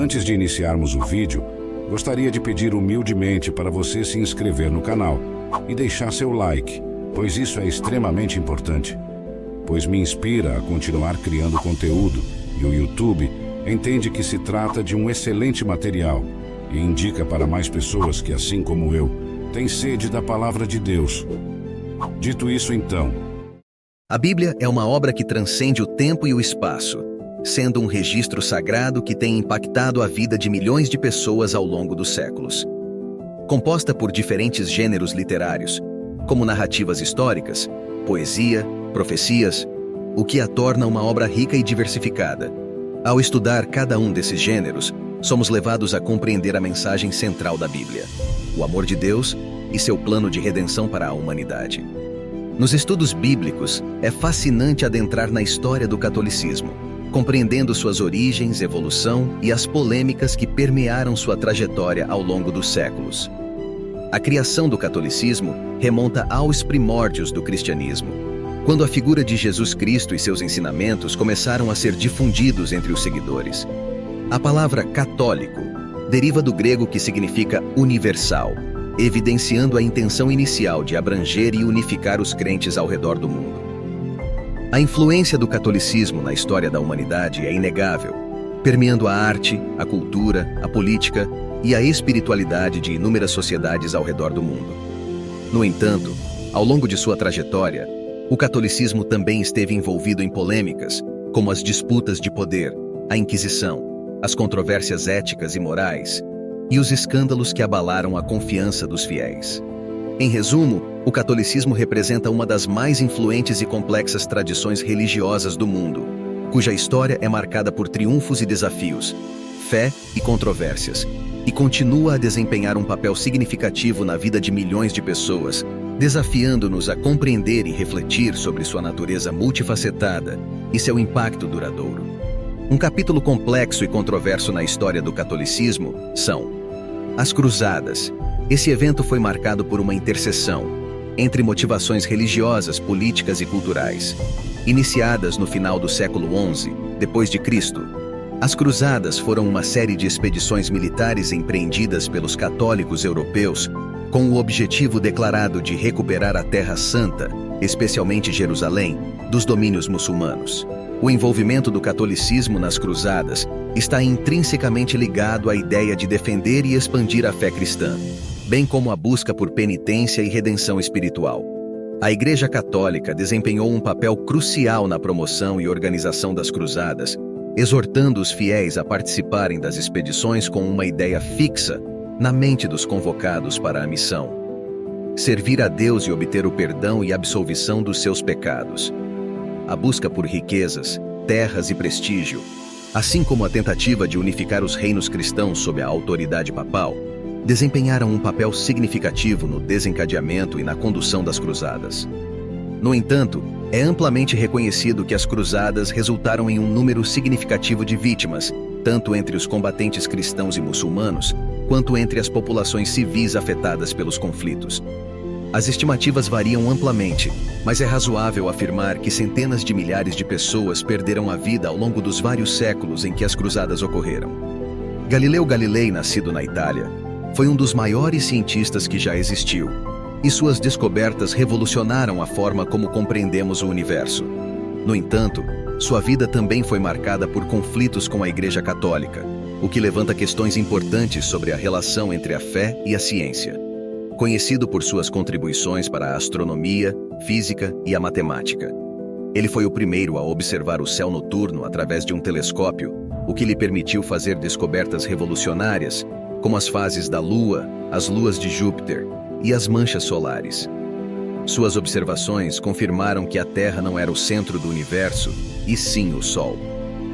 Antes de iniciarmos o vídeo, gostaria de pedir humildemente para você se inscrever no canal e deixar seu like, pois isso é extremamente importante, pois me inspira a continuar criando conteúdo e o YouTube entende que se trata de um excelente material e indica para mais pessoas que, assim como eu, têm sede da palavra de Deus. Dito isso, então, a Bíblia é uma obra que transcende o tempo e o espaço, sendo um registro sagrado que tem impactado a vida de milhões de pessoas ao longo dos séculos. Composta por diferentes gêneros literários, como narrativas históricas, poesia, profecias, o que a torna uma obra rica e diversificada. Ao estudar cada um desses gêneros, somos levados a compreender a mensagem central da Bíblia, o amor de Deus e seu plano de redenção para a humanidade. Nos estudos bíblicos, é fascinante adentrar na história do catolicismo, compreendendo suas origens, evolução e as polêmicas que permearam sua trajetória ao longo dos séculos. A criação do catolicismo remonta aos primórdios do cristianismo, quando a figura de Jesus Cristo e seus ensinamentos começaram a ser difundidos entre os seguidores. A palavra católico deriva do grego que significa universal, evidenciando a intenção inicial de abranger e unificar os crentes ao redor do mundo. A influência do catolicismo na história da humanidade é inegável, permeando a arte, a cultura, a política e a espiritualidade de inúmeras sociedades ao redor do mundo. No entanto, ao longo de sua trajetória, o catolicismo também esteve envolvido em polêmicas, como as disputas de poder, a Inquisição, as controvérsias éticas e morais, e os escândalos que abalaram a confiança dos fiéis. Em resumo, o catolicismo representa uma das mais influentes e complexas tradições religiosas do mundo, cuja história é marcada por triunfos e desafios, fé e controvérsias, e continua a desempenhar um papel significativo na vida de milhões de pessoas, desafiando-nos a compreender e refletir sobre sua natureza multifacetada e seu impacto duradouro. Um capítulo complexo e controverso na história do catolicismo são as Cruzadas. Esse evento foi marcado por uma interseção entre motivações religiosas, políticas e culturais. Iniciadas no final do século XI, depois de Cristo, as Cruzadas foram uma série de expedições militares empreendidas pelos católicos europeus com o objetivo declarado de recuperar a Terra Santa, especialmente Jerusalém, dos domínios muçulmanos. O envolvimento do catolicismo nas Cruzadas está intrinsecamente ligado à ideia de defender e expandir a fé cristã, bem como a busca por penitência e redenção espiritual. A Igreja Católica desempenhou um papel crucial na promoção e organização das Cruzadas, exortando os fiéis a participarem das expedições com uma ideia fixa na mente dos convocados para a missão: servir a Deus e obter o perdão e absolvição dos seus pecados. A busca por riquezas, terras e prestígio, assim como a tentativa de unificar os reinos cristãos sob a autoridade papal, desempenharam um papel significativo no desencadeamento e na condução das cruzadas. No entanto, é amplamente reconhecido que as cruzadas resultaram em um número significativo de vítimas, tanto entre os combatentes cristãos e muçulmanos, quanto entre as populações civis afetadas pelos conflitos. As estimativas variam amplamente, mas é razoável afirmar que centenas de milhares de pessoas perderam a vida ao longo dos vários séculos em que as cruzadas ocorreram. Galileu Galilei, nascido na Itália, foi um dos maiores cientistas que já existiu, e suas descobertas revolucionaram a forma como compreendemos o universo. No entanto, sua vida também foi marcada por conflitos com a Igreja Católica, o que levanta questões importantes sobre a relação entre a fé e a ciência. Conhecido por suas contribuições para a astronomia, física e a matemática, ele foi o primeiro a observar o céu noturno através de um telescópio, o que lhe permitiu fazer descobertas revolucionárias, como as fases da Lua, as luas de Júpiter e as manchas solares. Suas observações confirmaram que a Terra não era o centro do universo, e sim o Sol.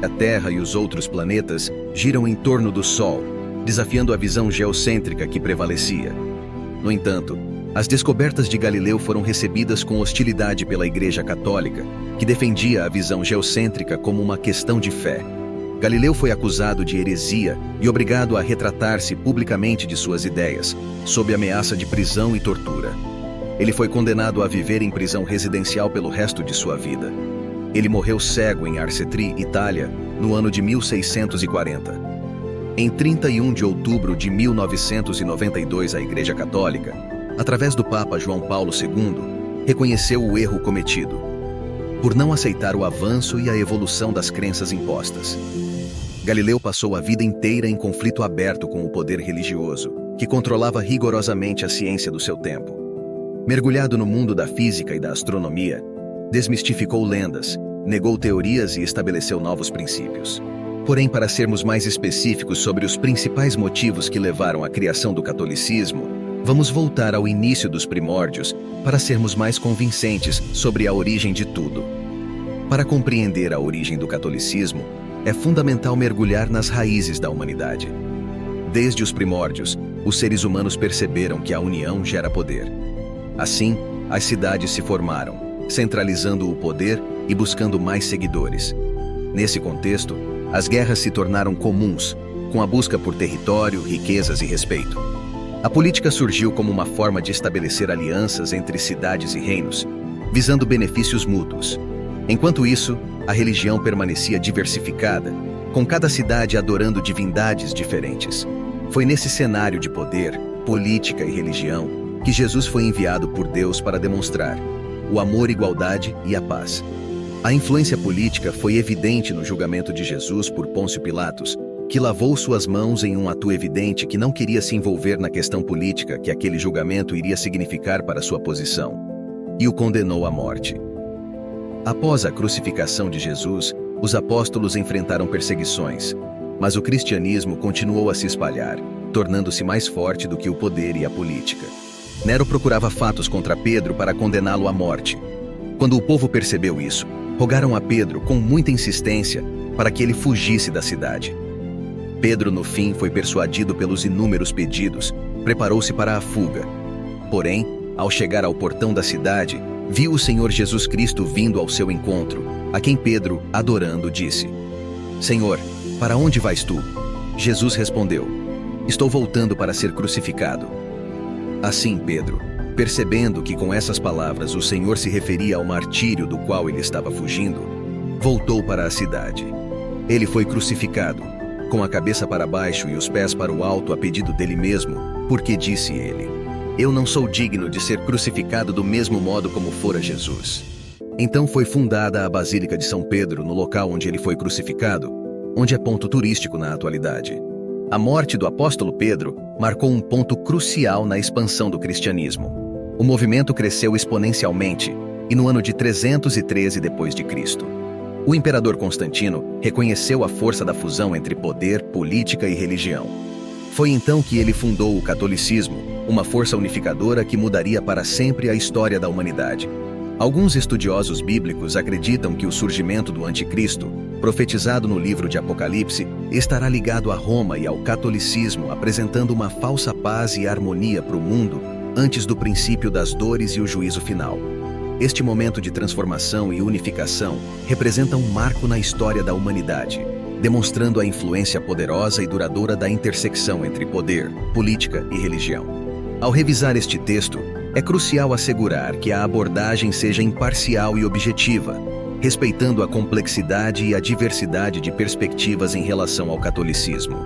A Terra e os outros planetas giram em torno do Sol, desafiando a visão geocêntrica que prevalecia. No entanto, as descobertas de Galileu foram recebidas com hostilidade pela Igreja Católica, que defendia a visão geocêntrica como uma questão de fé. Galileu foi acusado de heresia e obrigado a retratar-se publicamente de suas ideias, sob ameaça de prisão e tortura. Ele foi condenado a viver em prisão residencial pelo resto de sua vida. Ele morreu cego em Arcetri, Itália, no ano de 1640. Em 31 de outubro de 1992, a Igreja Católica, através do Papa João Paulo II, reconheceu o erro cometido, por não aceitar o avanço e a evolução das crenças impostas. Galileu passou a vida inteira em conflito aberto com o poder religioso, que controlava rigorosamente a ciência do seu tempo. Mergulhado no mundo da física e da astronomia, desmistificou lendas, negou teorias e estabeleceu novos princípios. Porém, para sermos mais específicos sobre os principais motivos que levaram à criação do catolicismo, vamos voltar ao início dos primórdios para sermos mais convincentes sobre a origem de tudo. Para compreender a origem do catolicismo, é fundamental mergulhar nas raízes da humanidade. Desde os primórdios, os seres humanos perceberam que a união gera poder. Assim, as cidades se formaram, centralizando o poder e buscando mais seguidores. Nesse contexto, as guerras se tornaram comuns, com a busca por território, riquezas e respeito. A política surgiu como uma forma de estabelecer alianças entre cidades e reinos, visando benefícios mútuos. Enquanto isso, a religião permanecia diversificada, com cada cidade adorando divindades diferentes. Foi nesse cenário de poder, política e religião que Jesus foi enviado por Deus para demonstrar o amor, igualdade e a paz. A influência política foi evidente no julgamento de Jesus por Pôncio Pilatos, que lavou suas mãos em um ato evidente que não queria se envolver na questão política que aquele julgamento iria significar para sua posição, e o condenou à morte. Após a crucificação de Jesus, os apóstolos enfrentaram perseguições, mas o cristianismo continuou a se espalhar, tornando-se mais forte do que o poder e a política. Nero procurava fatos contra Pedro para condená-lo à morte. Quando o povo percebeu isso, rogaram a Pedro com muita insistência para que ele fugisse da cidade. Pedro, no fim, foi persuadido pelos inúmeros pedidos, preparou-se para a fuga. Porém, ao chegar ao portão da cidade, viu o Senhor Jesus Cristo vindo ao seu encontro, a quem Pedro, adorando, disse: "Senhor, para onde vais tu?" Jesus respondeu: "Estou voltando para ser crucificado." Assim Pedro, percebendo que com essas palavras o Senhor se referia ao martírio do qual ele estava fugindo, voltou para a cidade. Ele foi crucificado, com a cabeça para baixo e os pés para o alto a pedido dele mesmo, porque disse ele: "Eu não sou digno de ser crucificado do mesmo modo como fora Jesus." Então foi fundada a Basílica de São Pedro no local onde ele foi crucificado, onde é ponto turístico na atualidade. A morte do apóstolo Pedro marcou um ponto crucial na expansão do cristianismo. O movimento cresceu exponencialmente e no ano de 313 d.C., o imperador Constantino reconheceu a força da fusão entre poder, política e religião. Foi então que ele fundou o catolicismo, uma força unificadora que mudaria para sempre a história da humanidade. Alguns estudiosos bíblicos acreditam que o surgimento do Anticristo, profetizado no livro de Apocalipse, estará ligado a Roma e ao catolicismo, apresentando uma falsa paz e harmonia para o mundo antes do princípio das dores e o juízo final. Este momento de transformação e unificação representa um marco na história da humanidade, demonstrando a influência poderosa e duradoura da intersecção entre poder, política e religião. Ao revisar este texto, é crucial assegurar que a abordagem seja imparcial e objetiva, respeitando a complexidade e a diversidade de perspectivas em relação ao catolicismo.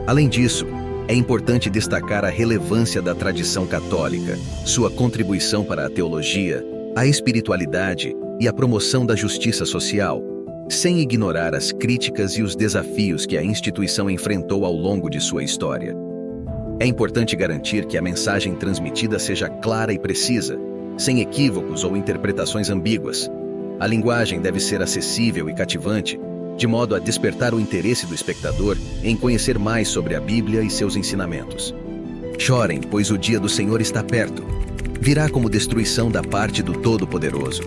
Além disso, é importante destacar a relevância da tradição católica, sua contribuição para a teologia, a espiritualidade e a promoção da justiça social, sem ignorar as críticas e os desafios que a instituição enfrentou ao longo de sua história. É importante garantir que a mensagem transmitida seja clara e precisa, sem equívocos ou interpretações ambíguas. A linguagem deve ser acessível e cativante, de modo a despertar o interesse do espectador em conhecer mais sobre a Bíblia e seus ensinamentos. Chorem, pois o dia do Senhor está perto. Virá como destruição da parte do Todo-Poderoso.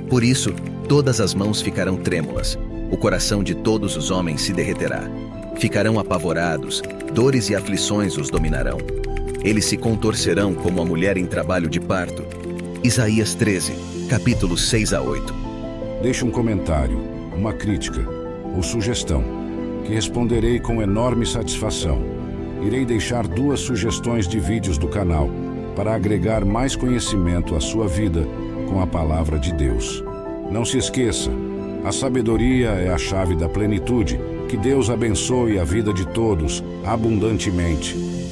Por isso, todas as mãos ficarão trêmulas, o coração de todos os homens se derreterá. Ficarão apavorados, dores e aflições os dominarão. Eles se contorcerão como a mulher em trabalho de parto. Isaías 13, capítulos 6 a 8. Deixe um comentário, uma crítica ou sugestão, que responderei com enorme satisfação. Irei deixar 2 sugestões de vídeos do canal para agregar mais conhecimento à sua vida com a palavra de Deus. Não se esqueça, a sabedoria é a chave da plenitude Que Deus abençoe a vida de todos abundantemente.